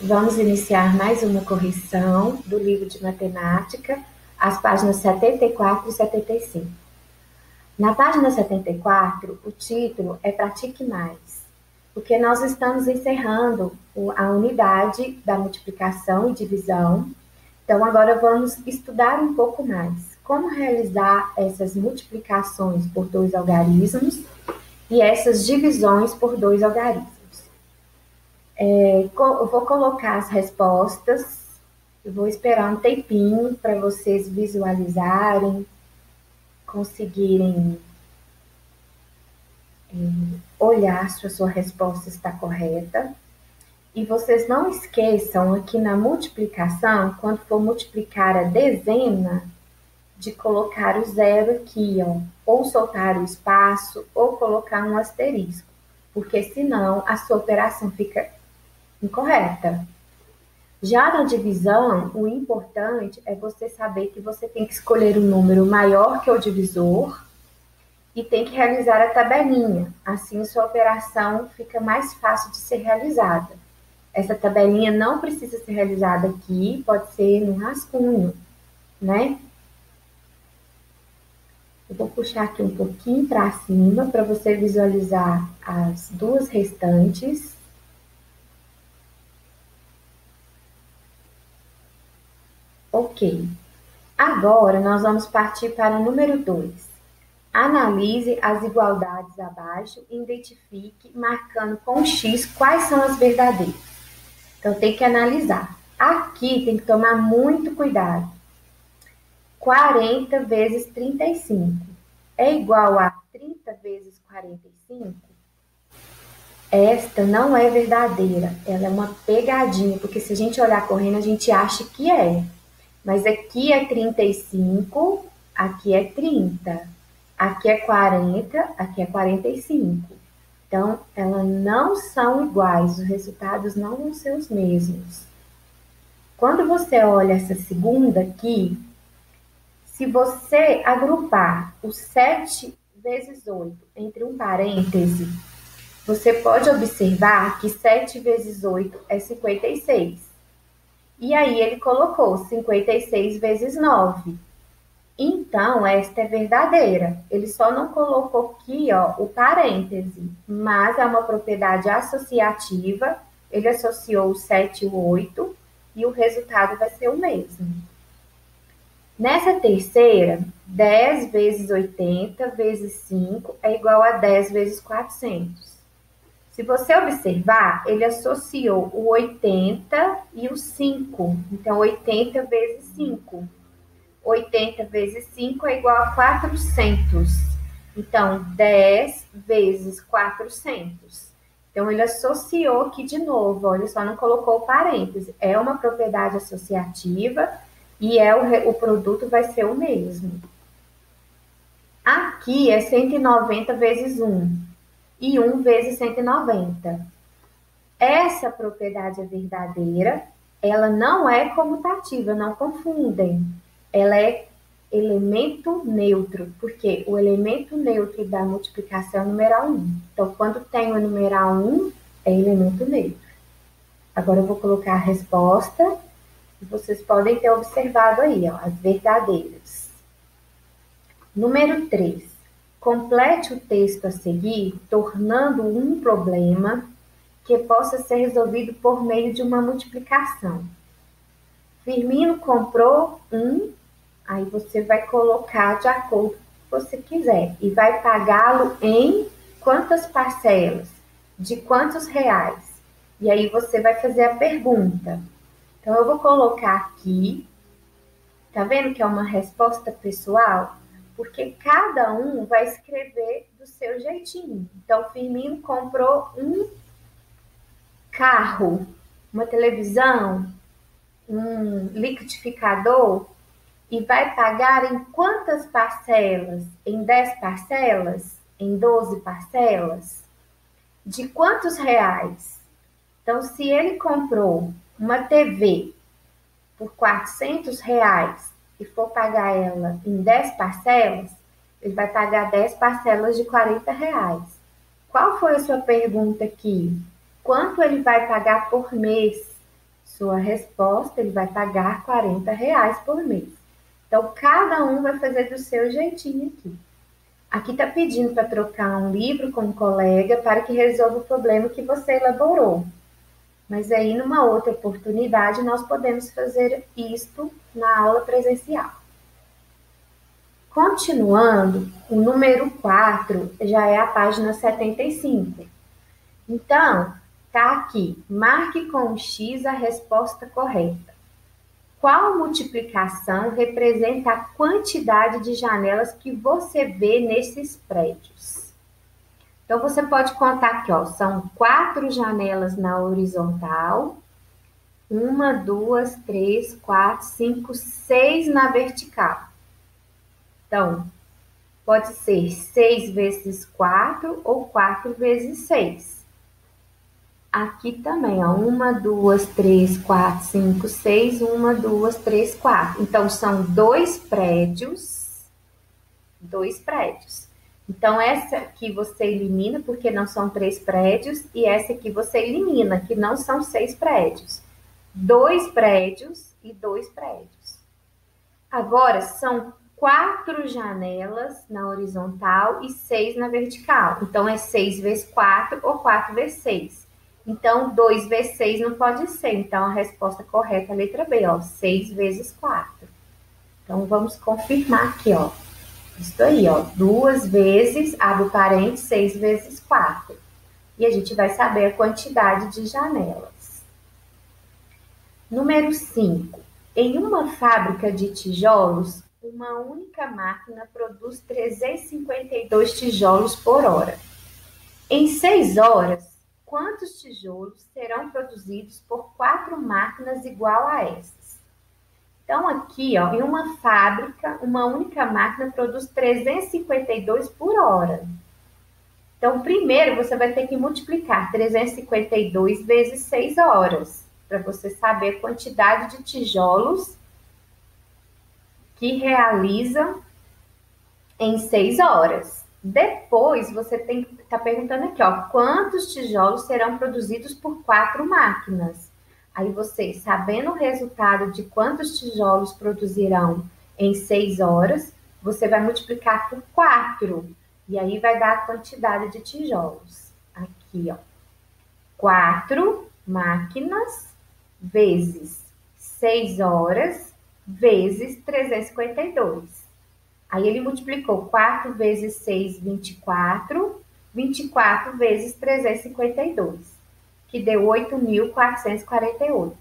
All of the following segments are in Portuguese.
Vamos iniciar mais uma correção do livro de matemática, as páginas 74 e 75. Na página 74, o título é Pratique Mais, porque nós estamos encerrando a unidade da multiplicação e divisão. Então, agora vamos estudar um pouco mais como realizar essas multiplicações por dois algarismos e essas divisões por dois algarismos. Eu vou colocar as respostas, eu vou esperar um tempinho para vocês visualizarem, conseguirem olhar se a sua resposta está correta. E vocês não esqueçam aqui na multiplicação, quando for multiplicar a dezena, de colocar o zero aqui, ó, ou soltar o espaço, ou colocar um asterisco, porque senão a sua operação fica incorreta. Já na divisão, o importante é você saber que você tem que escolher um número maior que o divisor e tem que realizar a tabelinha. Assim, sua operação fica mais fácil de ser realizada. Essa tabelinha não precisa ser realizada aqui, pode ser no rascunho, né? Eu vou puxar aqui um pouquinho para cima para você visualizar as duas restantes. Ok. Agora, nós vamos partir para o número 2. Analise as igualdades abaixo e identifique, marcando com X, quais são as verdadeiras. Então, tem que analisar. Aqui tem que tomar muito cuidado. 40 vezes 35 é igual a 30 vezes 45? Esta não é verdadeira, ela é uma pegadinha, porque se a gente olhar correndo, a gente acha que é. Mas aqui é 35, aqui é 30. Aqui é 40, aqui é 45. Então, elas não são iguais, os resultados não vão ser os mesmos. Quando você olha essa segunda aqui, se você agrupar o 7 vezes 8 entre um parêntese, você pode observar que 7 vezes 8 é 56. E aí ele colocou 56 vezes 9. Então, esta é verdadeira. Ele só não colocou aqui, ó, o parêntese, mas é uma propriedade associativa. Ele associou o 7 e o 8 e o resultado vai ser o mesmo. Nessa terceira, 10 vezes 80 vezes 5 é igual a 10 vezes 400. Se você observar, ele associou o 80 e o 5. Então, 80 vezes 5. 80 vezes 5 é igual a 400. Então, 10 vezes 400. Então, ele associou aqui de novo, ó, ele só não colocou o parêntese. É uma propriedade associativa e o produto vai ser o mesmo. Aqui é 190 vezes 1 e 1 vezes 190. Essa propriedade é verdadeira, ela não é comutativa, não confundem. Ela é elemento neutro, porque o elemento neutro da multiplicação é o numeral 1. Então, quando tem o numeral 1, é elemento neutro. Agora eu vou colocar a resposta e vocês podem ter observado aí, ó, as verdadeiras. Número 3. Complete o texto a seguir, tornando um problema que possa ser resolvido por meio de uma multiplicação. Firmino comprou aí você vai colocar de acordo com o que você quiser e vai pagá-lo em quantas parcelas, de quantos reais. E aí você vai fazer a pergunta. Então, eu vou colocar aqui, tá vendo que é uma resposta pessoal? Porque cada um vai escrever do seu jeitinho. Então, Firmino comprou um carro, uma televisão, um liquidificador e vai pagar em quantas parcelas? Em 10 parcelas? Em 12 parcelas? De quantos reais? Então, se ele comprou uma TV por 400 reais e for pagar ela em 10 parcelas, ele vai pagar 10 parcelas de 40 reais. Qual foi a sua pergunta aqui? Quanto ele vai pagar por mês sua resposta, ele vai pagar R$ 40 por mês. Então, cada um vai fazer do seu jeitinho aqui. Aqui está pedindo para trocar um livro com um colega para que resolva o problema que você elaborou. Mas aí, numa outra oportunidade, nós podemos fazer isto na aula presencial. Continuando, o número 4 já é a página 75. Então, tá aqui, marque com um X a resposta correta. Qual multiplicação representa a quantidade de janelas que você vê nesses prédios? Então, você pode contar aqui, ó, são 4 janelas na horizontal, 1, 2, 3, 4, 5, 6 na vertical. Então, pode ser 6 vezes 4 ou 4 vezes 6. Aqui também, ó, 1, 2, 3, 4, 5, 6, 1, 2, 3, 4. Então, são 2 prédios. 2 prédios. Então, essa aqui você elimina, porque não são 3 prédios, e essa aqui você elimina, que não são 6 prédios. 2 prédios e 2 prédios. Agora, são 4 janelas na horizontal e 6 na vertical. Então, é 6 vezes 4 ou 4 vezes 6. Então, 2 vezes 6 não pode ser. Então, a resposta correta é a letra B, ó, 6 vezes 4. Então, vamos confirmar aqui, ó. Isso aí, ó, 2 vezes, abre o parênteses, 6 vezes 4. E a gente vai saber a quantidade de janelas. Número 5. Em uma fábrica de tijolos, uma única máquina produz 352 tijolos por hora. Em 6 horas, quantos tijolos serão produzidos por 4 máquinas igual a essas? Então, aqui, ó, em uma fábrica, uma única máquina produz 352 por hora. Então, primeiro, você vai ter que multiplicar 352 vezes 6 horas, para você saber a quantidade de tijolos que realiza em 6 horas. Depois, você tem que estar perguntando aqui, ó, quantos tijolos serão produzidos por 4 máquinas? Aí você, sabendo o resultado de quantos tijolos produzirão em 6 horas, você vai multiplicar por 4. E aí vai dar a quantidade de tijolos. Aqui, ó. 4 máquinas vezes 6 horas vezes 352. Aí ele multiplicou 4 vezes 6, 24. 24 vezes 352. Que deu 8.448.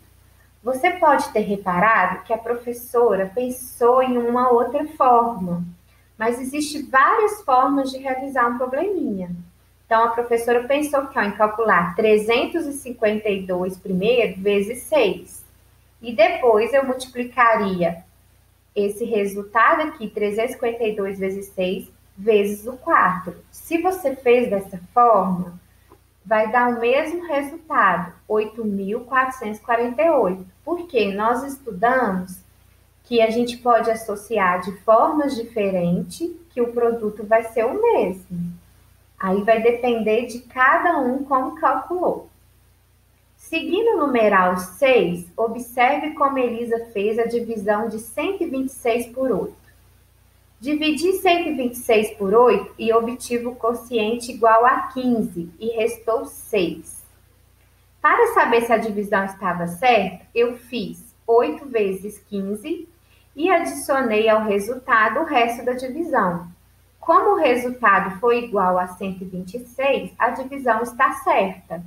Você pode ter reparado que a professora pensou em uma outra forma, mas existem várias formas de realizar um probleminha. Então, a professora pensou que, ó, em calcular 352 primeiro vezes 6. E depois eu multiplicaria esse resultado aqui, 352 vezes 6, vezes o 4. Se você fez dessa forma, vai dar o mesmo resultado, 8.448. Porque nós estudamos que a gente pode associar de formas diferentes que o produto vai ser o mesmo. Aí vai depender de cada um como calculou. Seguindo o numeral 6, observe como Elisa fez a divisão de 126 por 8. Dividi 126 por 8 e obtive o quociente igual a 15 e restou 6. Para saber se a divisão estava certa, eu fiz 8 vezes 15 e adicionei ao resultado o resto da divisão. Como o resultado foi igual a 126, a divisão está certa.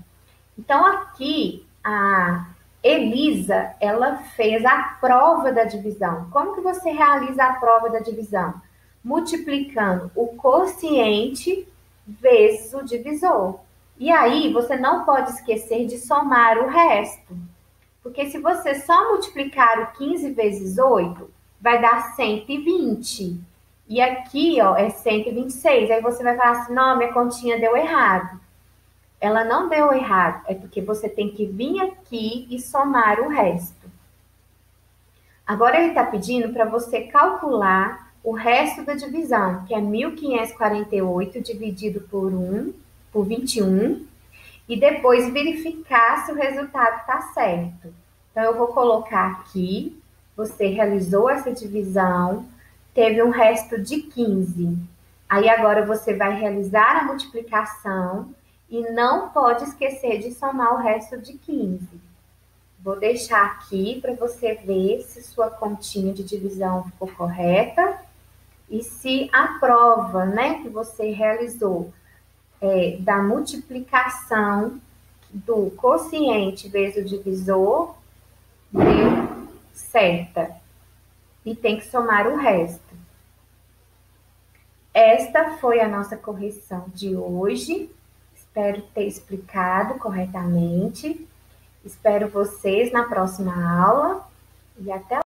Então, aqui, a Elisa, ela fez a prova da divisão. Como que você realiza a prova da divisão? Multiplicando o quociente vezes o divisor. E aí, você não pode esquecer de somar o resto. Porque se você só multiplicar o 15 vezes 8, vai dar 120. E aqui, ó, é 126. Aí você vai falar assim, não, minha continha deu errado. Ela não deu errado, é porque você tem que vir aqui e somar o resto. Agora ele está pedindo para você calcular o resto da divisão, que é 1.548 dividido por 21, e depois verificar se o resultado está certo. Então, eu vou colocar aqui, você realizou essa divisão, teve um resto de 15. Aí, agora você vai realizar a multiplicação e não pode esquecer de somar o resto de 15. Vou deixar aqui para você ver se sua continha de divisão ficou correta e se a prova, né, que você realizou da multiplicação do quociente vezes o divisor deu certa. E tem que somar o resto. Esta foi a nossa correção de hoje. Espero ter explicado corretamente. Espero vocês na próxima aula e até